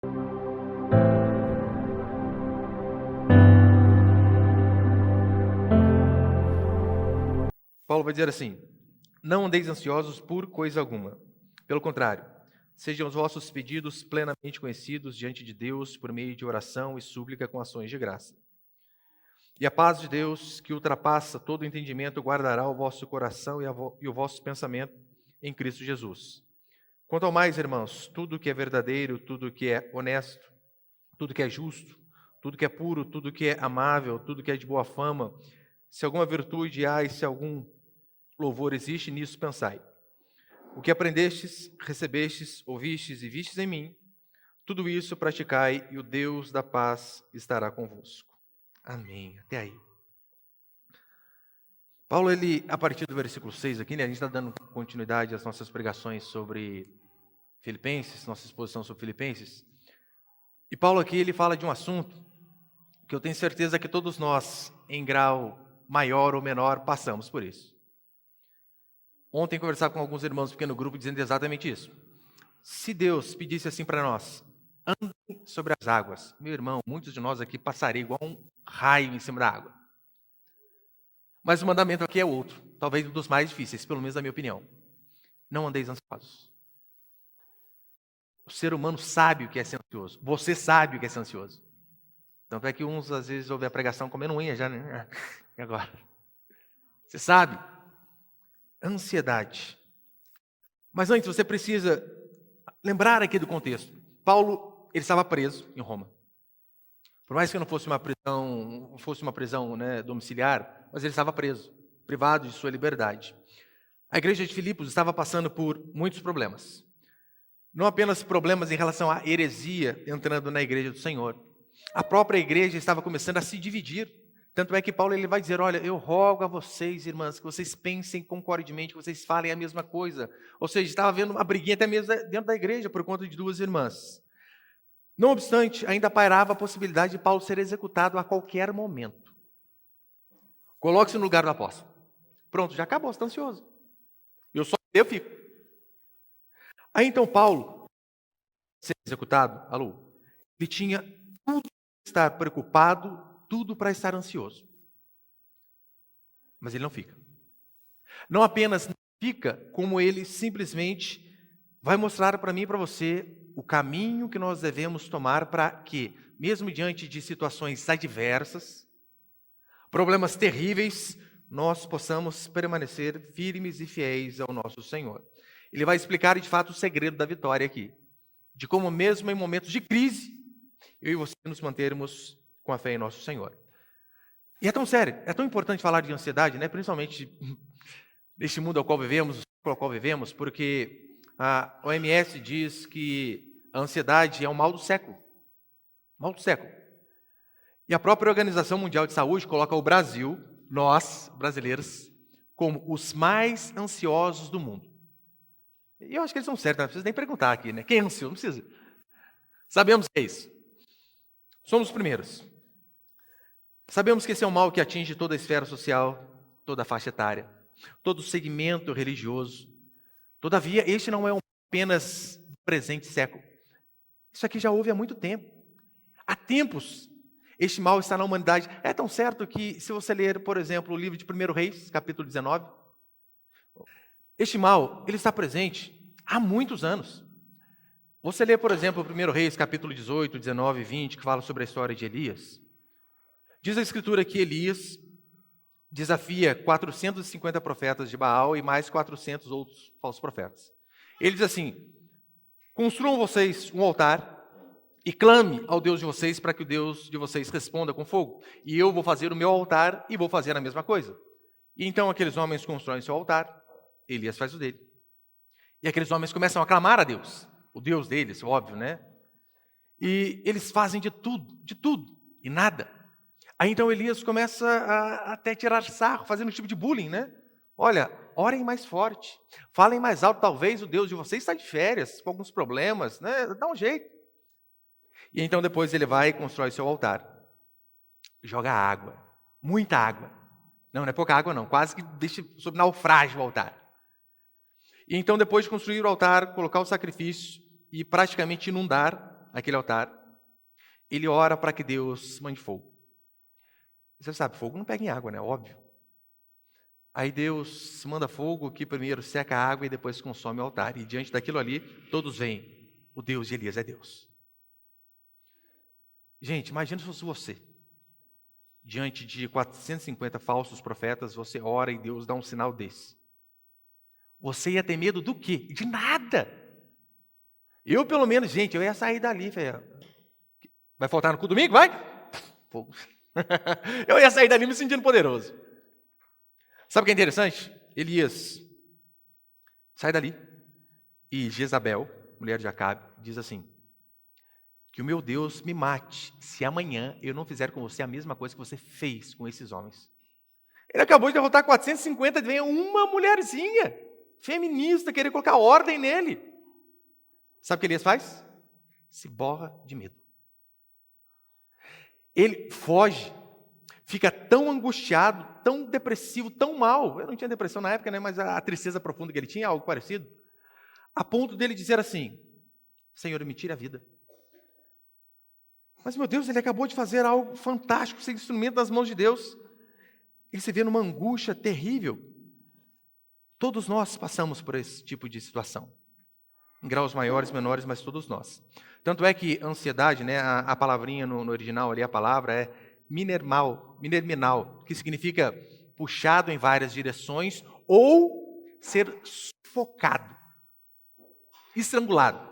Paulo vai dizer assim: não andeis ansiosos por coisa alguma. Pelo contrário, sejam os vossos pedidos plenamente conhecidos diante de Deus por meio de oração e súplica com ações de graça. E a paz de Deus, que ultrapassa todo entendimento, guardará o vosso coração e o vosso pensamento em Cristo Jesus. Quanto ao mais, irmãos, tudo que é verdadeiro, tudo que é honesto, tudo que é justo, tudo que é puro, tudo que é amável, tudo que é de boa fama, se alguma virtude há e se algum louvor existe, nisso pensai. O que aprendestes, recebestes, ouvistes e vistes em mim, tudo isso praticai e o Deus da paz estará convosco. Amém. Até aí. Paulo, a partir do versículo 6 aqui, a gente está dando continuidade às nossas pregações sobre Filipenses, nossa exposição sobre Filipenses. E Paulo aqui, ele fala de um assunto que eu tenho certeza que todos nós, em grau maior ou menor, passamos por isso. Ontem conversava com alguns irmãos do pequeno grupo dizendo exatamente isso. Se Deus pedisse assim para nós, andem sobre as águas, meu irmão, muitos de nós aqui passariam igual um raio em cima da água. Mas o mandamento aqui é outro, talvez um dos mais difíceis, pelo menos na minha opinião. Não andeis ansiosos. O ser humano sabe o que é ser ansioso. Você sabe o que é ser ansioso. Tanto é que uns às vezes ouvem a pregação comendo unha já, né? E agora? Você sabe? Ansiedade. Mas antes você precisa lembrar aqui do contexto. Paulo, ele estava preso em Roma. Por mais que não fosse uma prisão, né, domiciliar, mas ele estava preso, privado de sua liberdade. A igreja de Filipos estava passando por muitos problemas. Não apenas problemas em relação à heresia entrando na igreja do Senhor. A própria igreja estava começando a se dividir. Tanto é que Paulo ele vai dizer, olha, eu rogo a vocês, irmãs, que vocês pensem concordemente, que vocês falem a mesma coisa. Ou seja, estava havendo uma briguinha até mesmo dentro da igreja por conta de duas irmãs. Não obstante, ainda pairava a possibilidade de Paulo ser executado a qualquer momento. Coloque-se no lugar do apóstolo. Pronto, já acabou, você está ansioso. Eu fico. Aí então Paulo, ser executado, ele tinha tudo para estar preocupado, tudo para estar ansioso. Mas ele não fica. Não apenas não fica, como ele simplesmente vai mostrar para mim e para você o caminho que nós devemos tomar para que, mesmo diante de situações adversas, problemas terríveis, nós possamos permanecer firmes e fiéis ao nosso Senhor. Ele vai explicar, de fato, o segredo da vitória aqui. De como mesmo em momentos de crise, eu e você nos mantermos com a fé em nosso Senhor. E é tão sério, é tão importante falar de ansiedade, né? Principalmente neste mundo ao qual vivemos, porque a OMS diz que a ansiedade é o mal do século. Mal do século. E a própria Organização Mundial de Saúde coloca o Brasil, nós, brasileiros, como os mais ansiosos do mundo. E eu acho que eles são certos, não precisa nem perguntar aqui, né? Quem é ansioso? Não precisa. Sabemos que é isso. Somos os primeiros. Sabemos que esse é um mal que atinge toda a esfera social, toda a faixa etária, todo o segmento religioso. Todavia, este não é apenas presente século. Isso aqui já houve há muito tempo. Há tempos, este mal está na humanidade. É tão certo que, se você ler, por exemplo, o livro de 1 Reis, capítulo 19, este mal, ele está presente há muitos anos. Você lê, por exemplo, 1 Reis, capítulo 18, 19 e 20, que fala sobre a história de Elias. Diz a Escritura que Elias desafia 450 profetas de Baal e mais 400 outros falsos profetas. Ele diz assim, construam vocês um altar e clame ao Deus de vocês para que o Deus de vocês responda com fogo. E eu vou fazer o meu altar e vou fazer a mesma coisa. E então aqueles homens constroem seu altar, Elias faz o dele. E aqueles homens começam a clamar a Deus, o Deus deles, óbvio, né? E eles fazem de tudo, e nada. Aí então Elias começa a até tirar sarro, fazendo um tipo de bullying, né? Olha, orem mais forte, falem mais alto, talvez o Deus de vocês está de férias, com alguns problemas, né? Dá um jeito. E então depois ele vai e constrói seu altar. Joga água, muita água. Não é pouca água não, quase que deixa sob naufrágio o altar. E então depois de construir o altar, colocar o sacrifício e praticamente inundar, aquele altar, ele ora para que Deus mande fogo. Você sabe, fogo não pega em água, né? Óbvio. Aí Deus manda fogo que primeiro seca a água e depois consome o altar. E diante daquilo ali, todos veem, o Deus de Elias é Deus. Gente, imagina se fosse você. Diante de 450 falsos profetas, você ora e Deus dá um sinal desse. Você ia ter medo do quê? De nada. Eu, pelo menos, gente, eu ia sair dali. Vai faltar no culto domingo? Vai? Fogo. Eu ia sair dali me sentindo poderoso. Sabe o que é interessante? Elias sai dali e Jezabel, mulher de Acabe, diz assim: que o meu Deus me mate se amanhã eu não fizer com você a mesma coisa que você fez com esses homens. Ele acabou de derrotar 450, vem uma mulherzinha feminista querer colocar ordem nele. Sabe o que Elias faz? Se borra de medo. Ele foge, fica tão angustiado, tão depressivo, tão mal. Eu não tinha depressão na época, né? Mas a tristeza profunda que ele tinha, algo parecido, a ponto dele dizer assim: Senhor, me tire a vida. Mas, meu Deus, ele acabou de fazer algo fantástico, ser instrumento das mãos de Deus. Ele se vê numa angústia terrível. Todos nós passamos por esse tipo de situação. Em graus maiores, menores, mas todos nós. Tanto é que ansiedade, né, a palavrinha no original ali, a palavra é minerminal, que significa puxado em várias direções ou ser sufocado, estrangulado.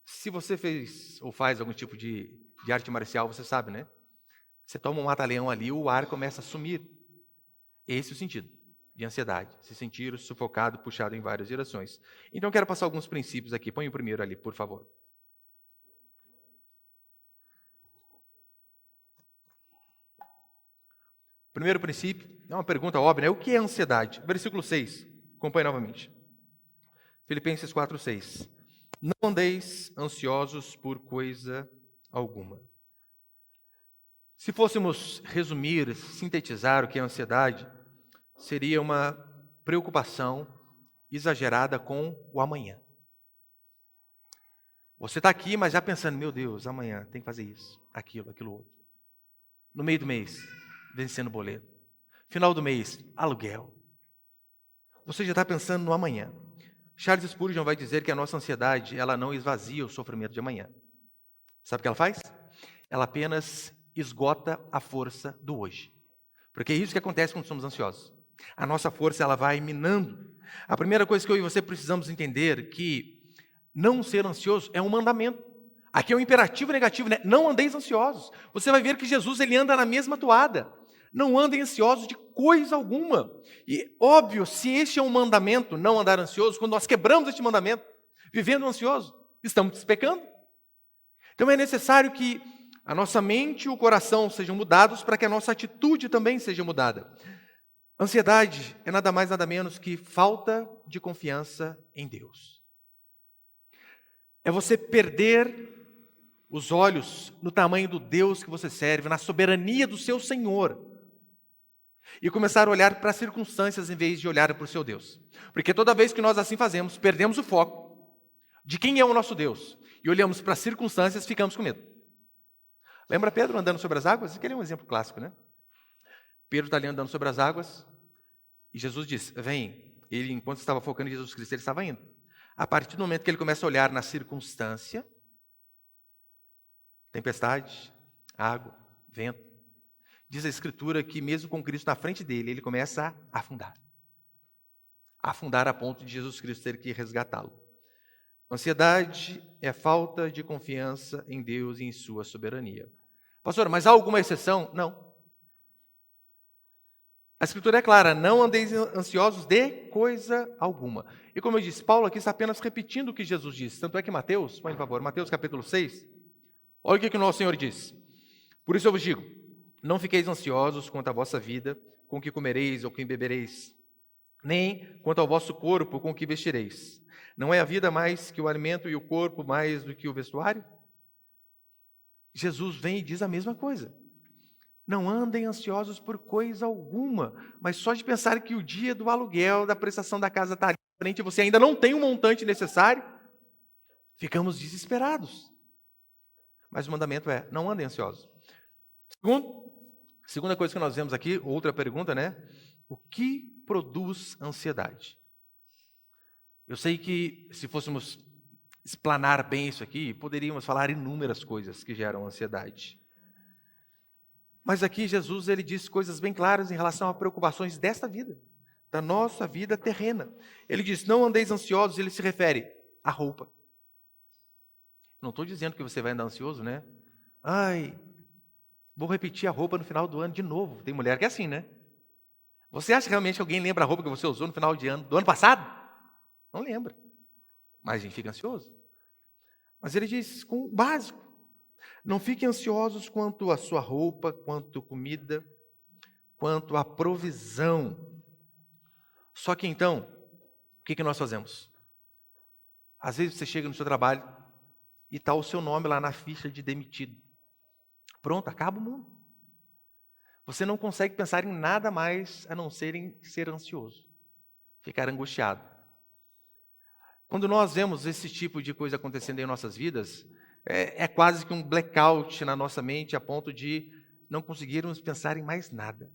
Se você fez ou faz algum tipo de arte marcial, você sabe, né? Você toma um mata-leão ali, o ar começa a sumir. Esse é o sentido de ansiedade. Se sentir sufocado, puxado em várias direções. Então, eu quero passar alguns princípios aqui. Põe o primeiro ali, por favor. Primeiro princípio, é uma pergunta óbvia, né? O que é ansiedade? Versículo 6. Acompanhe novamente. Filipenses 4:6. Não andeis ansiosos por coisa alguma. Se fôssemos resumir, sintetizar o que é ansiedade, seria uma preocupação exagerada com o amanhã. Você está aqui, mas já pensando, meu Deus, amanhã tem que fazer isso, aquilo outro. No meio do mês, vencendo o boleto. Final do mês, aluguel. Você já está pensando no amanhã. Charles Spurgeon vai dizer que a nossa ansiedade, ela não esvazia o sofrimento de amanhã. Sabe o que ela faz? Ela apenas esgota a força do hoje. Porque é isso que acontece quando somos ansiosos. A nossa força, ela vai minando. A primeira coisa que eu e você precisamos entender é que não ser ansioso é um mandamento. Aqui é um imperativo negativo, né? Não andeis ansiosos. Você vai ver que Jesus, ele anda na mesma toada. Não andem ansiosos de coisa alguma. E, óbvio, se este é um mandamento, não andar ansioso, quando nós quebramos este mandamento, vivendo ansioso, estamos pecando. Então é necessário que a nossa mente e o coração sejam mudados para que a nossa atitude também seja mudada. Ansiedade é nada mais, nada menos que falta de confiança em Deus. É você perder os olhos no tamanho do Deus que você serve, na soberania do seu Senhor, e começar a olhar para as circunstâncias em vez de olhar para o seu Deus. Porque toda vez que nós assim fazemos, perdemos o foco de quem é o nosso Deus e olhamos para as circunstâncias, ficamos com medo. Lembra Pedro andando sobre as águas? Aquele é um exemplo clássico, né? Pedro está ali andando sobre as águas e Jesus diz, vem. Ele, enquanto estava focando em Jesus Cristo, ele estava indo. A partir do momento que ele começa a olhar na circunstância, tempestade, água, vento, diz a Escritura que mesmo com Cristo na frente dele, ele começa a afundar. Afundar a ponto de Jesus Cristo ter que resgatá-lo. Ansiedade é falta de confiança em Deus e em sua soberania. Pastor, mas há alguma exceção? Não. A Escritura é clara, não andeis ansiosos de coisa alguma. E como eu disse, Paulo aqui está apenas repetindo o que Jesus disse. Tanto é que Mateus, por favor, Mateus capítulo 6, olha o que o nosso Senhor diz. Por isso eu vos digo, não fiqueis ansiosos quanto à vossa vida, com o que comereis ou com o que bebereis, nem quanto ao vosso corpo, com o que vestireis. Não é a vida mais que o alimento e o corpo mais do que o vestuário? Jesus vem e diz a mesma coisa. Não andem ansiosos por coisa alguma, mas só de pensar que o dia do aluguel, da prestação da casa está ali à frente e você ainda não tem o montante necessário, ficamos desesperados. Mas o mandamento é: não andem ansiosos. Segunda coisa que nós vemos aqui, outra pergunta, né? O que produz ansiedade? Eu sei que se fôssemos explanar bem isso aqui, poderíamos falar inúmeras coisas que geram ansiedade. Mas aqui Jesus ele diz coisas bem claras em relação a preocupações desta vida, da nossa vida terrena. Ele diz: não andeis ansiosos, ele se refere à roupa. Não estou dizendo que você vai andar ansioso, né? Ai, vou repetir a roupa no final do ano de novo. Tem mulher que é assim, né? Você acha realmente que alguém lembra a roupa que você usou no final de ano, do ano passado? Não lembra. Mas a gente fica ansioso. Mas ele diz com o básico: não fiquem ansiosos quanto à sua roupa, quanto à comida, quanto à provisão. Só que então, o que nós fazemos? Às vezes você chega no seu trabalho e está o seu nome lá na ficha de demitido. Pronto, acaba o mundo. Você não consegue pensar em nada mais a não ser em ser ansioso, ficar angustiado. Quando nós vemos esse tipo de coisa acontecendo em nossas vidas, é quase que um blackout na nossa mente a ponto de não conseguirmos pensar em mais nada.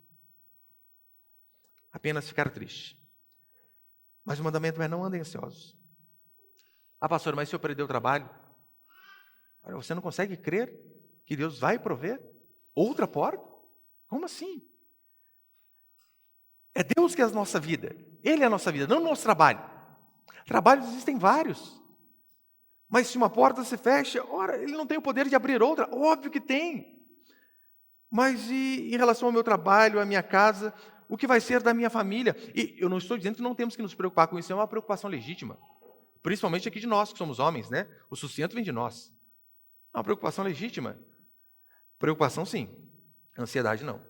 Apenas ficar triste. Mas o mandamento é: não andem ansiosos. Ah, pastor, mas se eu perder o trabalho? Olha, você não consegue crer que Deus vai prover outra porta? Como assim? É Deus que é a nossa vida. Ele é a nossa vida, não o nosso trabalho. Trabalhos existem vários. Mas se uma porta se fecha, ora, ele não tem o poder de abrir outra. Óbvio que tem. Mas e em relação ao meu trabalho, à minha casa, o que vai ser da minha família? E eu não estou dizendo que não temos que nos preocupar com isso, é uma preocupação legítima. Principalmente aqui de nós, que somos homens, né? O sustento vem de nós. É uma preocupação legítima. Preocupação sim, ansiedade não.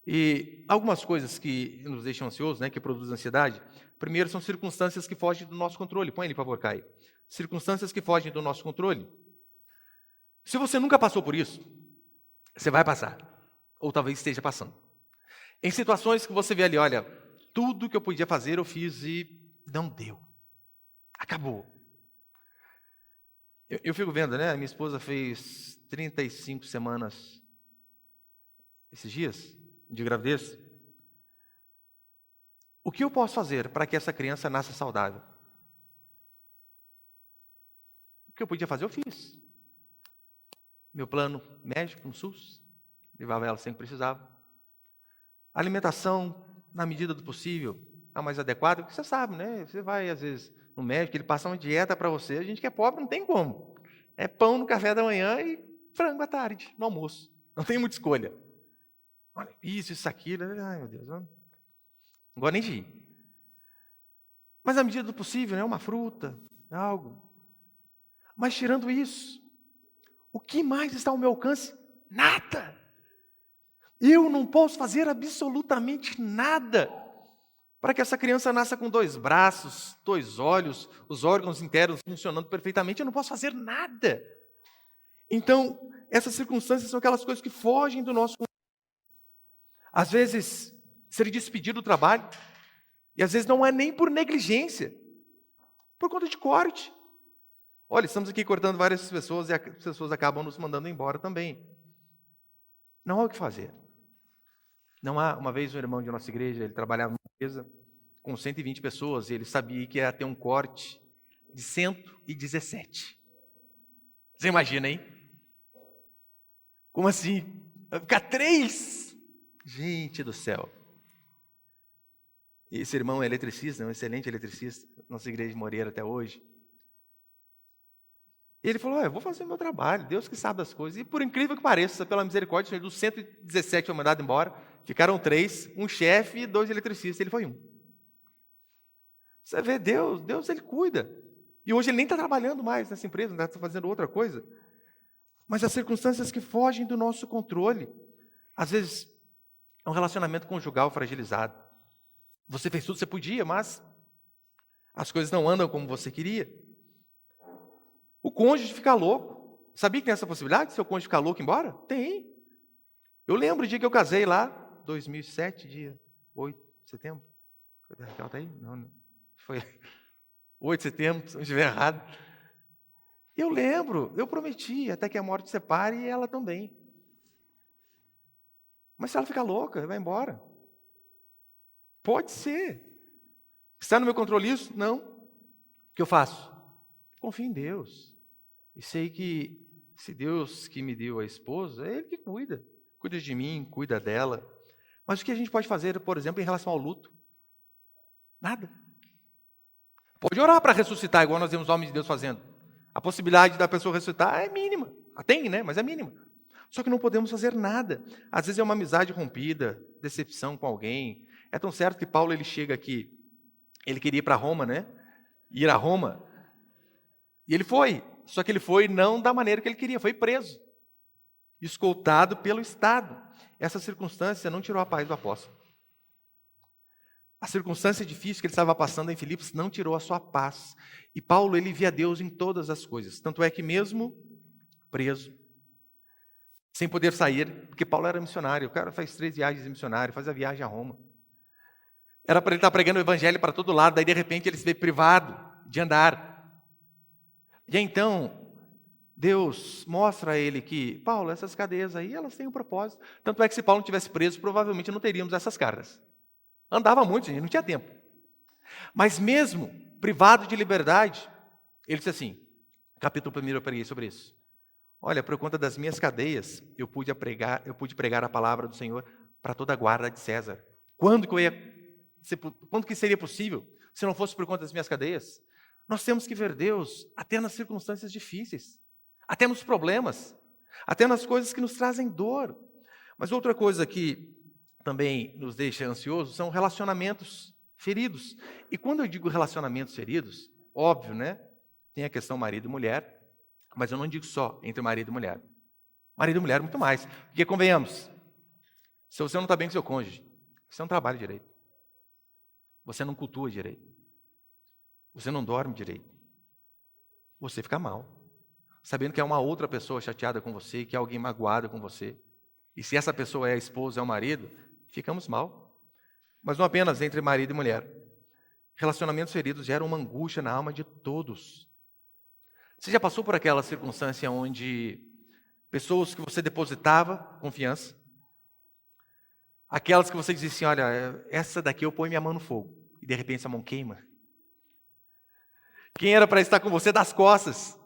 E algumas coisas que nos deixam ansiosos, né, que produzem ansiedade, primeiro são circunstâncias que fogem do nosso controle. Põe ele, por favor, Caio. Circunstâncias que fogem do nosso controle. Se você nunca passou por isso, você vai passar. Ou talvez esteja passando. Em situações que você vê ali, olha, tudo que eu podia fazer eu fiz e não deu. Acabou. Eu fico vendo, né? A minha esposa fez 35 semanas esses dias de gravidez. O que eu posso fazer para que essa criança nasça saudável? O que eu podia fazer, eu fiz. Meu plano médico no SUS, levava ela sempre que precisava. Alimentação, na medida do possível, a mais adequada, porque você sabe, né? Você vai, às vezes, no médico, ele passa uma dieta para você, a gente que é pobre não tem como. É pão no café da manhã e frango à tarde, no almoço. Não tem muita escolha. Olha, isso, aquilo, ai meu Deus, não gosto nem de ir. Mas à medida do possível, né? Uma fruta, algo. Mas tirando isso, o que mais está ao meu alcance? Nada. Eu não posso fazer absolutamente nada para que essa criança nasça com 2 braços, 2 olhos, os órgãos internos funcionando perfeitamente. Eu não posso fazer nada. Então, essas circunstâncias são aquelas coisas que fogem do nosso controle. Às vezes, ser despedido do trabalho, e às vezes não é nem por negligência, por conta de corte. Olha, estamos aqui cortando várias pessoas e as pessoas acabam nos mandando embora também. Não há o que fazer. Não há. Uma vez um irmão de nossa igreja, ele trabalhava numa empresa com 120 pessoas e ele sabia que ia ter um corte de 117. Você imagina, hein? Como assim? Vai ficar 3? Gente do céu. Esse irmão é eletricista, é um excelente eletricista, nossa igreja de Moreira até hoje. Ele falou: eu vou fazer o meu trabalho, Deus que sabe das coisas. E por incrível que pareça, pela misericórdia, dos 117 foi mandado embora, ficaram 3, um chefe e 2 eletricistas, ele foi um. Você vê, Deus ele cuida. E hoje ele nem está trabalhando mais nessa empresa, está fazendo outra coisa. Mas as circunstâncias que fogem do nosso controle, às vezes é um relacionamento conjugal fragilizado. Você fez tudo que você podia, mas as coisas não andam como você queria. O cônjuge fica louco. Sabia que tem essa possibilidade de seu cônjuge ficar louco e ir embora? Tem. Eu lembro o dia que eu casei lá, 2007, dia 8 de setembro. A Raquel está aí? Não. Foi 8 de setembro, se não estiver errado. Eu lembro, eu prometi, até que a morte separe e ela também. Mas se ela ficar louca, vai embora. Pode ser. Está no meu controle isso? Não. O que eu faço? Confio em Deus. E sei que se Deus que me deu a esposa, é Ele que cuida. Cuida de mim, cuida dela. Mas o que a gente pode fazer, por exemplo, em relação ao luto? Nada. Pode orar para ressuscitar, igual nós vemos homens de Deus fazendo. A possibilidade da pessoa ressuscitar é mínima. Tem, né? Mas é mínima. Só que não podemos fazer nada. Às vezes é uma amizade rompida, decepção com alguém. É tão certo que Paulo ele chega aqui, ele queria ir para Roma, né? Ir a Roma. E ele foi. Só que ele foi não da maneira que ele queria, foi preso. Escoltado pelo Estado. Essa circunstância não tirou a paz do apóstolo. A circunstância difícil que ele estava passando em Filipos não tirou a sua paz. E Paulo, ele via Deus em todas as coisas. Tanto é que mesmo preso, sem poder sair, porque Paulo era missionário, o cara faz 3 viagens de missionário, faz a viagem a Roma. Era para ele estar pregando o evangelho para todo lado, daí de repente ele se vê privado de andar. E então, Deus mostra a ele que, Paulo, essas cadeias aí, elas têm um propósito. Tanto é que se Paulo não tivesse preso, provavelmente não teríamos essas cargas. Andava muito, gente, não tinha tempo. Mas mesmo privado de liberdade, ele disse assim, capítulo 1 eu preguei sobre isso. Olha, por conta das minhas cadeias, eu pude pregar a palavra do Senhor para toda a guarda de César. Quando que seria possível, se não fosse por conta das minhas cadeias? Nós temos que ver Deus até nas circunstâncias difíceis, até nos problemas, até nas coisas que nos trazem dor. Mas outra coisa que também nos deixa ansiosos são relacionamentos feridos. E quando eu digo relacionamentos feridos, óbvio, né? Tem a questão marido e mulher, mas eu não digo só entre marido e mulher. Marido e mulher muito mais. Porque, convenhamos, se você não está bem com seu cônjuge, você não trabalha direito. Você não cultua direito. Você não dorme direito. Você fica mal. Sabendo que é uma outra pessoa chateada com você, que é alguém magoado com você. E se essa pessoa é a esposa, é o marido, ficamos mal. Mas não apenas entre marido e mulher. Relacionamentos feridos geram uma angústia na alma de todos. Você já passou por aquela circunstância onde pessoas que você depositava confiança, aquelas que você dizia assim, olha, essa daqui eu ponho minha mão no fogo, e de repente essa mão queima? Quem era para estar com você das costas?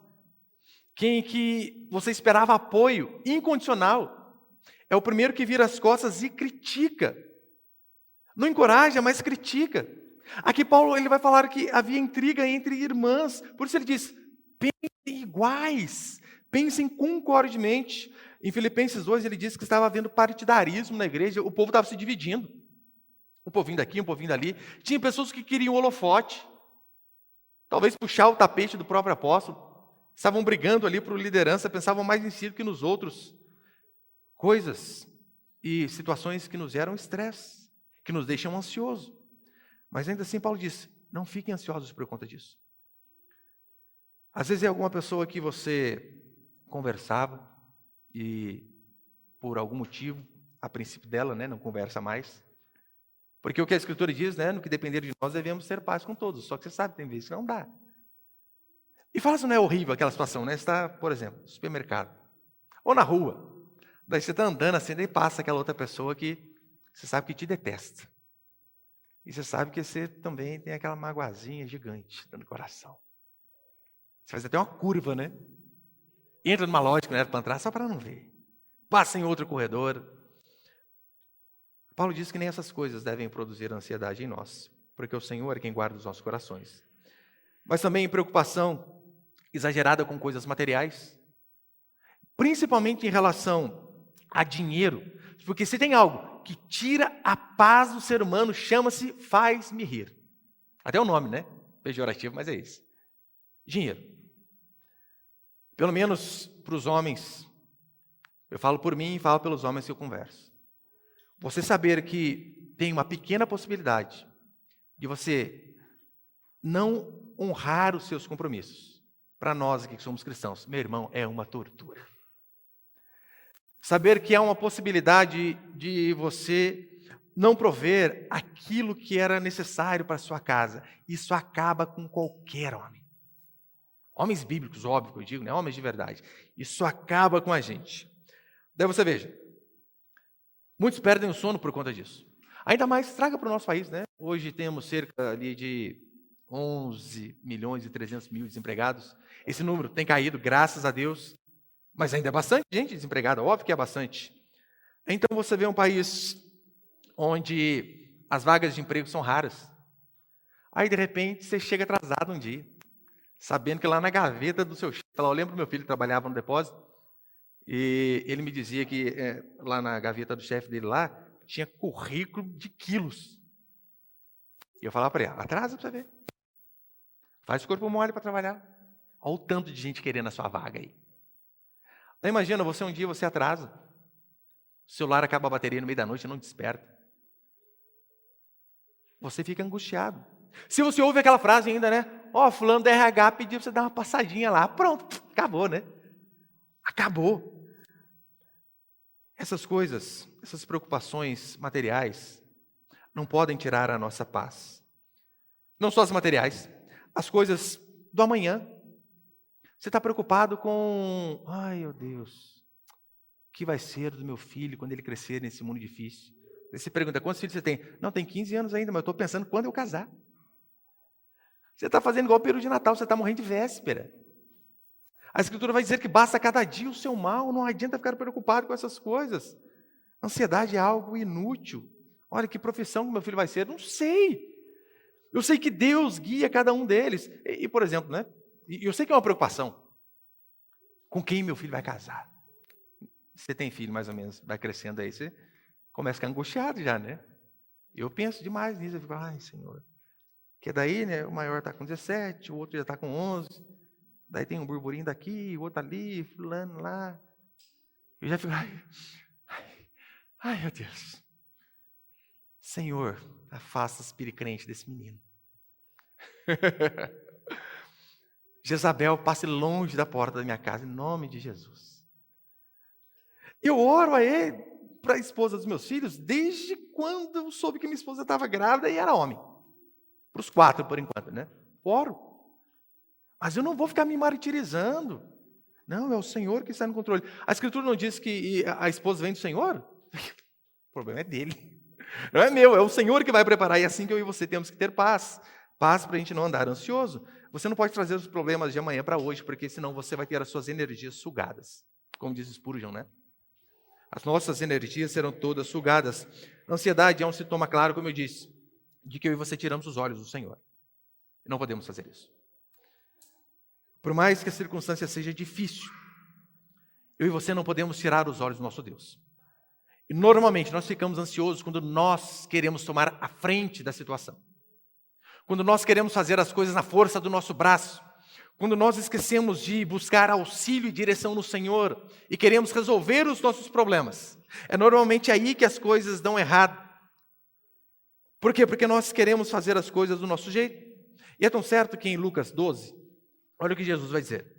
Quem que você esperava apoio incondicional? É o primeiro que vira as costas e critica. Não encoraja, mas critica. Aqui Paulo ele vai falar que havia intriga entre irmãs. Por isso ele diz, pensem iguais, pensem concordemente. Em Filipenses 2 ele diz que estava havendo partidarismo na igreja, o povo estava se dividindo. Um povinho daqui, um povinho dali. Tinha pessoas que queriam holofote. Talvez puxar o tapete do próprio apóstolo. Estavam brigando ali por liderança, pensavam mais em si do que nos outros. Coisas e situações que nos geram estresse, que nos deixam ansiosos. Mas ainda assim Paulo diz, não fiquem ansiosos por conta disso. Às vezes é alguma pessoa que você conversava e por algum motivo, a princípio dela, não conversa mais. Porque o que a Escritura diz, no que depender de nós, devemos ter paz com todos. Só que você sabe, tem vezes que não dá. E fala se não é horrível aquela situação, Você está, por exemplo, no supermercado, ou na rua. Daí você está andando assim, daí passa aquela outra pessoa que você sabe que te detesta. E você sabe que você também tem aquela magoazinha gigante no coração. Você faz até uma curva, Entra numa loja que não era para entrar, só para não ver. Passa em outro corredor. Paulo diz que nem essas coisas devem produzir ansiedade em nós, porque o Senhor é quem guarda os nossos corações. Mas também preocupação exagerada com coisas materiais, principalmente em relação a dinheiro, porque se tem algo que tira a paz do ser humano, chama-se faz-me rir. Até o nome, pejorativo, mas é isso. Dinheiro. Pelo menos para os homens, eu falo por mim e falo pelos homens que eu converso. Você saber que tem uma pequena possibilidade de você não honrar os seus compromissos. Para nós aqui que somos cristãos, meu irmão, é uma tortura. Saber que há uma possibilidade de você não prover aquilo que era necessário para a sua casa. Isso acaba com qualquer homem. Homens bíblicos, óbvio que eu digo, né? Homens de verdade. Isso acaba com a gente. Daí você veja, muitos perdem o sono por conta disso. Ainda mais traga para o nosso país, né? Hoje temos cerca ali de 11 milhões e 300 mil desempregados. Esse número tem caído, graças a Deus, mas ainda é bastante gente desempregada, óbvio que é bastante. Então você vê um país onde as vagas de emprego são raras. Aí, de repente, você chega atrasado um dia, sabendo que lá na gaveta do seu chefe, eu lembro que meu filho trabalhava no depósito, e ele me dizia que lá na gaveta do chefe dele lá, tinha currículo de quilos. E eu falava para ele, atrasa para você ver. Faz o corpo mole para trabalhar. Olha o tanto de gente querendo a sua vaga aí. Então, imagina, um dia você atrasa, o celular acaba a bateria no meio da noite e não desperta. Você fica angustiado. Se você ouve aquela frase ainda, né? Fulano da RH pediu para você dar uma passadinha lá. Pronto, acabou, né? Acabou. Essas coisas, essas preocupações materiais, não podem tirar a nossa paz. Não só as materiais, as coisas do amanhã. Você está preocupado com, ai meu Deus, o que vai ser do meu filho quando ele crescer nesse mundo difícil? Você pergunta, quantos filhos você tem? Não, tem 15 anos ainda, mas eu estou pensando quando eu casar. Você está fazendo igual o peru de Natal, você está morrendo de véspera. A Escritura vai dizer que basta cada dia o seu mal, não adianta ficar preocupado com essas coisas. Ansiedade é algo inútil. Olha, que profissão que meu filho vai ser? Não sei. Eu sei que Deus guia cada um deles. E por exemplo, né? Eu sei que é uma preocupação. Com quem meu filho vai casar? Você tem filho mais ou menos, vai crescendo aí, você começa a ficar angustiado já, né? Eu penso demais nisso, eu fico, ai Senhor. Que daí, né, o maior está com 17, o outro já está com 11. Daí tem um burburinho daqui, o outro ali, fulano lá. Eu já fico, ai meu Deus. Senhor, afasta as piricrentes desse menino. Jezabel, passe longe da porta da minha casa, em nome de Jesus. Eu oro a ele, para a esposa dos meus filhos, desde quando eu soube que minha esposa estava grávida e era homem. Para os 4, por enquanto, né? Oro. Mas eu não vou ficar me martirizando. Não, é o Senhor que está no controle. A Escritura não diz que a esposa vem do Senhor? O problema é dele. Não é meu, é o Senhor que vai preparar. E é assim que eu e você temos que ter paz. Paz para a gente não andar ansioso. Você não pode trazer os problemas de amanhã para hoje, porque senão você vai ter as suas energias sugadas. Como diz Spurgeon, né? As nossas energias serão todas sugadas. A ansiedade é um sintoma claro, como eu disse, de que eu e você tiramos os olhos do Senhor. E não podemos fazer isso. Por mais que a circunstância seja difícil, eu e você não podemos tirar os olhos do nosso Deus. E normalmente nós ficamos ansiosos quando nós queremos tomar a frente da situação. Quando nós queremos fazer as coisas na força do nosso braço. Quando nós esquecemos de buscar auxílio e direção no Senhor e queremos resolver os nossos problemas. É normalmente aí que as coisas dão errado. Por quê? Porque nós queremos fazer as coisas do nosso jeito. E é tão certo que em Lucas 12, olha o que Jesus vai dizer.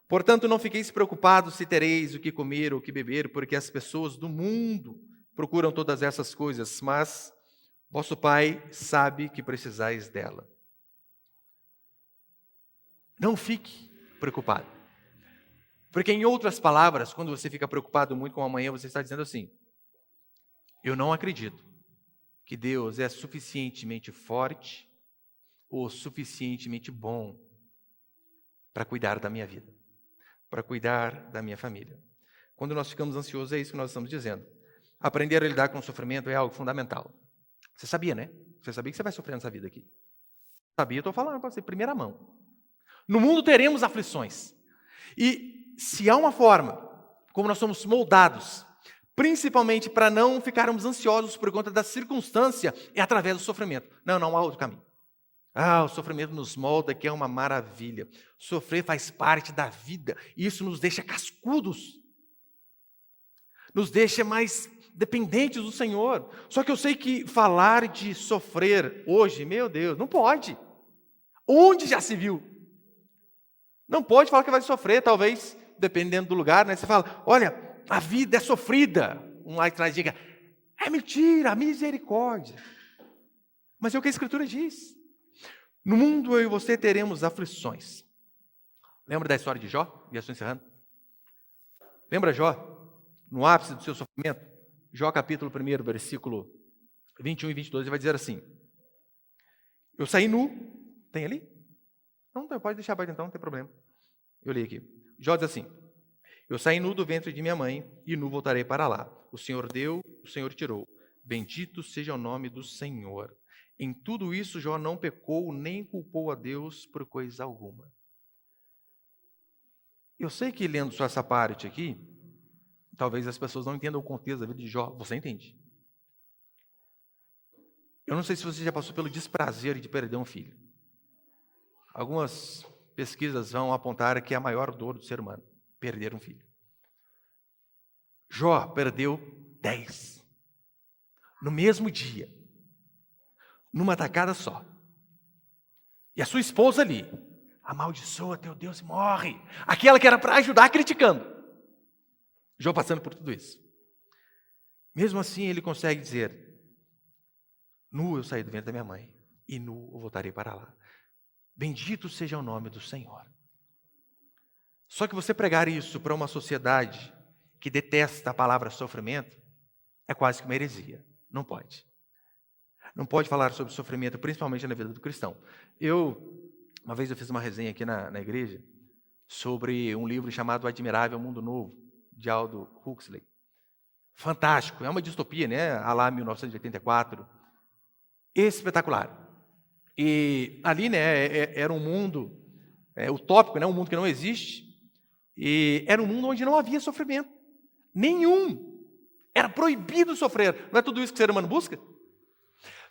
Portanto, não fiqueis preocupados se tereis o que comer ou o que beber, porque as pessoas do mundo procuram todas essas coisas, mas vosso Pai sabe que precisais dela. Não fique preocupado. Porque, em outras palavras, quando você fica preocupado muito com o amanhã, você está dizendo assim, eu não acredito que Deus é suficientemente forte ou suficientemente bom para cuidar da minha vida, para cuidar da minha família. Quando nós ficamos ansiosos, é isso que nós estamos dizendo. Aprender a lidar com o sofrimento é algo fundamental. Você sabia, né? Você sabia que você vai sofrer nessa vida aqui. Sabia, eu estou falando para você, primeira mão. No mundo teremos aflições. E se há uma forma, como nós somos moldados, principalmente para não ficarmos ansiosos por conta da circunstância, é através do sofrimento. Não há outro caminho. O sofrimento nos molda, que é uma maravilha. Sofrer faz parte da vida. E isso nos deixa cascudos. Nos deixa mais dependentes do Senhor. Só que eu sei que falar de sofrer hoje, meu Deus, não pode. Onde já se viu? Não pode falar que vai sofrer, talvez, dependendo do lugar, né? Você fala, olha, a vida é sofrida. Um lá atrás diga, é mentira, misericórdia. Mas é o que a Escritura diz. No mundo eu e você teremos aflições. Lembra da história de Jó? Já estou encerrando. Lembra Jó? No ápice do seu sofrimento? Jó capítulo 1, versículo 21 e 22, ele vai dizer assim: eu saí nu. Tem ali? Não, pode deixar aberto então, não tem problema. Eu li aqui. Jó diz assim: eu saí nu do ventre de minha mãe, e nu voltarei para lá. O Senhor deu, o Senhor tirou. Bendito seja o nome do Senhor. Em tudo isso, Jó não pecou, nem culpou a Deus por coisa alguma. Eu sei que lendo só essa parte aqui, talvez as pessoas não entendam o contexto da vida de Jó. Você entende? Eu não sei se você já passou pelo desprazer de perder um filho. Algumas pesquisas vão apontar que é a maior dor do ser humano, perder um filho. Jó perdeu 10. No mesmo dia. Numa tacada só. E a sua esposa ali, amaldiçoa teu Deus e morre. Aquela que era para ajudar, criticando. Jó passando por tudo isso. Mesmo assim, ele consegue dizer: nu eu saí do ventre da minha mãe, e nu eu voltarei para lá. Bendito seja o nome do Senhor. Só que você pregar isso para uma sociedade que detesta a palavra sofrimento, é quase que uma heresia. Não pode. Não pode falar sobre sofrimento, principalmente na vida do cristão. Uma vez eu fiz uma resenha aqui na igreja sobre um livro chamado O Admirável Mundo Novo, de Aldous Huxley. Fantástico, é uma distopia, né? A lá 1984. Espetacular. E ali, né, era um mundo utópico, né? Um mundo que não existe. E era um mundo onde não havia sofrimento. Nenhum. Era proibido sofrer. Não é tudo isso que o ser humano busca?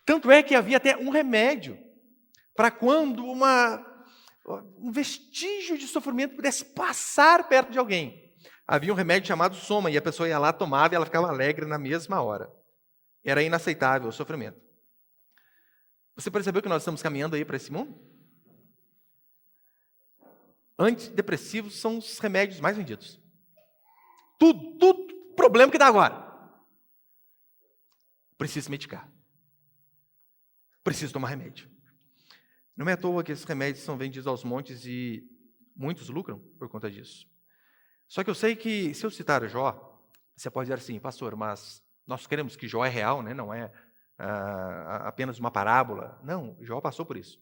Tanto é que havia até um remédio para quando um vestígio de sofrimento pudesse passar perto de alguém. Havia um remédio chamado soma, e a pessoa ia lá, tomava e ela ficava alegre na mesma hora. Era inaceitável o sofrimento. Você percebeu que nós estamos caminhando aí para esse mundo? Antidepressivos são os remédios mais vendidos. Tudo problema que dá agora. Preciso medicar. Preciso tomar remédio. Não é à toa que esses remédios são vendidos aos montes e muitos lucram por conta disso. Só que eu sei que, se eu citar o Jó, você pode dizer assim: pastor, mas nós queremos que Jó é real, né? Não é apenas uma parábola. Não, Jó passou por isso.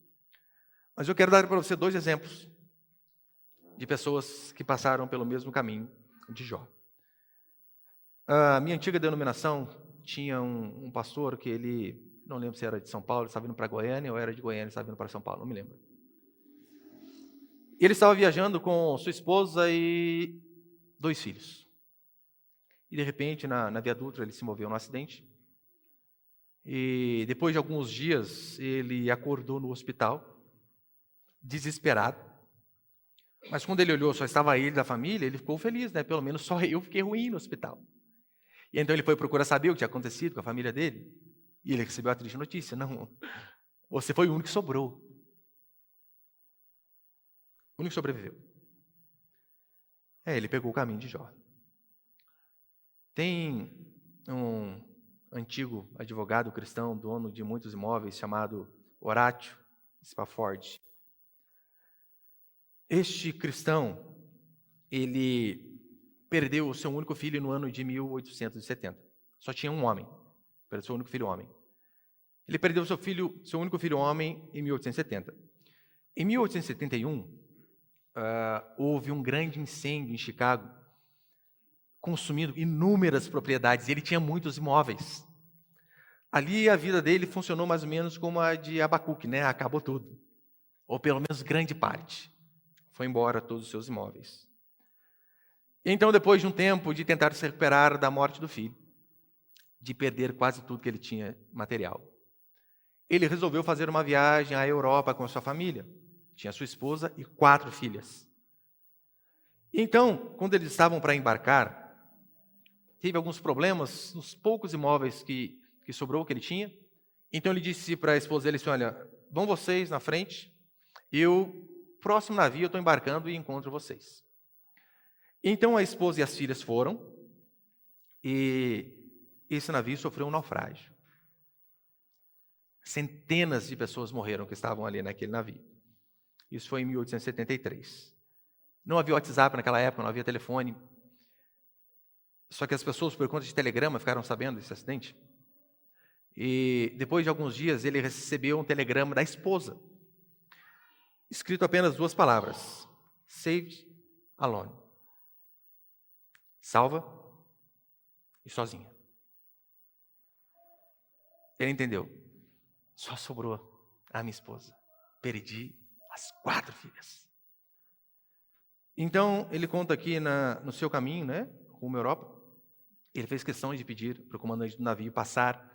Mas eu quero dar para você 2 exemplos de pessoas que passaram pelo mesmo caminho de Jó. A minha antiga denominação tinha um pastor que ele, não lembro se era de São Paulo, estava indo para Goiânia, ou era de Goiânia, estava indo para São Paulo, não me lembro. Ele estava viajando com sua esposa e 2 filhos. E de repente, na Via Dutra, ele se moveu num acidente. E depois de alguns dias, ele acordou no hospital, desesperado. Mas quando ele olhou, só estava ele da família, ele ficou feliz, né? Pelo menos só eu fiquei ruim no hospital. E então ele foi procurar saber o que tinha acontecido com a família dele. E ele recebeu a triste notícia: não, você foi o único que sobrou. O único que sobreviveu. Ele pegou o caminho de Jó. Tem um antigo advogado cristão, dono de muitos imóveis, chamado Horatio Spafford. Este cristão, ele perdeu o seu único filho no ano de 1870. Só tinha um homem, perdeu seu único filho homem. Ele perdeu seu único filho homem em 1870. Em 1871, houve um grande incêndio em Chicago, consumindo inúmeras propriedades. Ele tinha muitos imóveis. Ali a vida dele funcionou mais ou menos como a de Abacuque, né? Acabou tudo. Ou pelo menos grande parte. Foi embora todos os seus imóveis. Então, depois de um tempo de tentar se recuperar da morte do filho, de perder quase tudo que ele tinha material, ele resolveu fazer uma viagem à Europa com a sua família. Tinha sua esposa e 4 filhas. Então, quando eles estavam para embarcar, teve alguns problemas nos poucos imóveis que sobrou, que ele tinha. Então ele disse para a esposa dele assim: olha, vão vocês na frente, próximo navio eu estou embarcando e encontro vocês. Então a esposa e as filhas foram, e esse navio sofreu um naufrágio. Centenas de pessoas morreram que estavam ali naquele navio. Isso foi em 1873. Não havia WhatsApp naquela época, não havia telefone. Só que as pessoas, por conta de telegrama, ficaram sabendo desse acidente. E depois de alguns dias, ele recebeu um telegrama da esposa, escrito apenas 2 palavras: saved, alone. Salva e sozinha. Ele entendeu. Só sobrou a minha esposa. Perdi as 4 filhas. Então, ele conta aqui no seu caminho, né, rumo à Europa, ele fez questão de pedir para o comandante do navio passar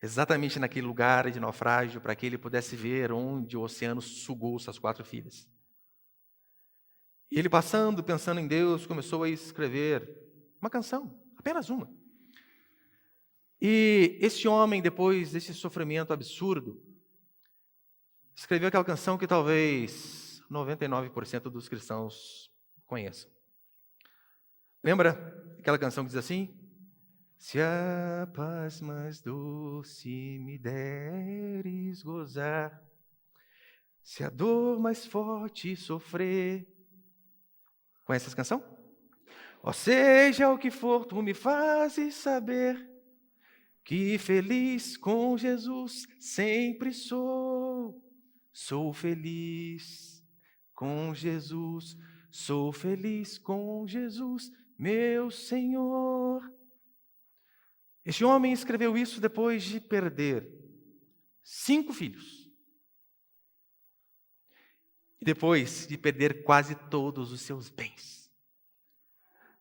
exatamente naquele lugar de naufrágio, para que ele pudesse ver onde o oceano sugou suas 4 filhas. E ele, passando, pensando em Deus, começou a escrever uma canção, apenas uma. E esse homem, depois desse sofrimento absurdo, escreveu aquela canção que talvez 99% dos cristãos conheçam. Lembra aquela canção que diz assim? Se a paz mais doce me deres gozar, se a dor mais forte sofrer. Conhece essa canção? Ó, seja o que for, tu me fazes saber que feliz com Jesus sempre sou. Sou feliz com Jesus, sou feliz com Jesus, meu Senhor. Este homem escreveu isso depois de perder 5 filhos. E depois de perder quase todos os seus bens.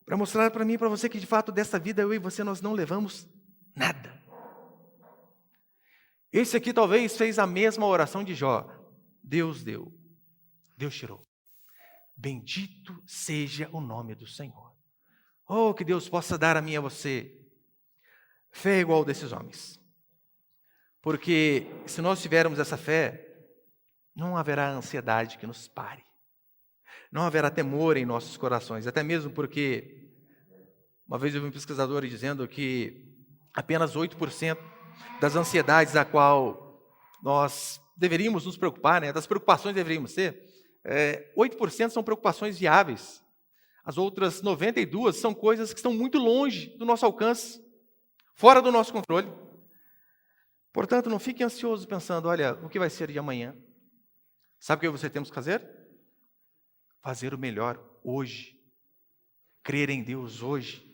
Para mostrar para mim e para você que de fato dessa vida eu e você nós não levamos nada. Esse aqui talvez fez a mesma oração de Jó. Deus deu, Deus tirou. Bendito seja o nome do Senhor. Oh, que Deus possa dar a mim e a você fé igual desses homens. Porque se nós tivermos essa fé, não haverá ansiedade que nos pare. Não haverá temor em nossos corações. Até mesmo porque, uma vez eu vi um pesquisador dizendo que apenas 8% das ansiedades a qual nós deveríamos nos preocupar, né, das preocupações deveríamos ter, 8% são preocupações viáveis. As outras 92% são coisas que estão muito longe do nosso alcance, fora do nosso controle. Portanto, não fique ansioso pensando, olha, o que vai ser de amanhã? Sabe o que você temos que fazer? Fazer o melhor hoje. Crer em Deus hoje.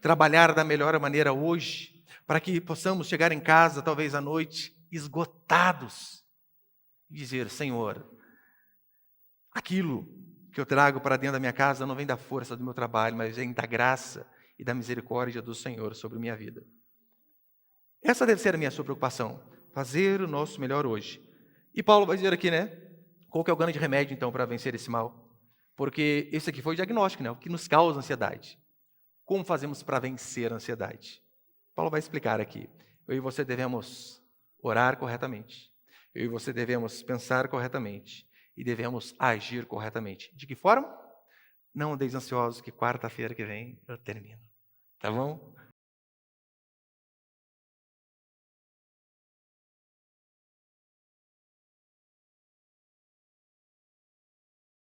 Trabalhar da melhor maneira hoje, para que possamos chegar em casa, talvez à noite, esgotados, e dizer, Senhor, aquilo que eu trago para dentro da minha casa não vem da força do meu trabalho, mas vem da graça e da misericórdia do Senhor sobre minha vida. Essa deve ser a minha sua preocupação, fazer o nosso melhor hoje. E Paulo vai dizer aqui, né? Qual que é o grande remédio, então, para vencer esse mal? Porque esse aqui foi o diagnóstico, né? O que nos causa ansiedade. Como fazemos para vencer a ansiedade? Paulo vai explicar aqui. Eu e você devemos orar corretamente. Eu e você devemos pensar corretamente. E devemos agir corretamente. De que forma? Não andeis ansiosos que quarta-feira que vem eu termino. Tá bom?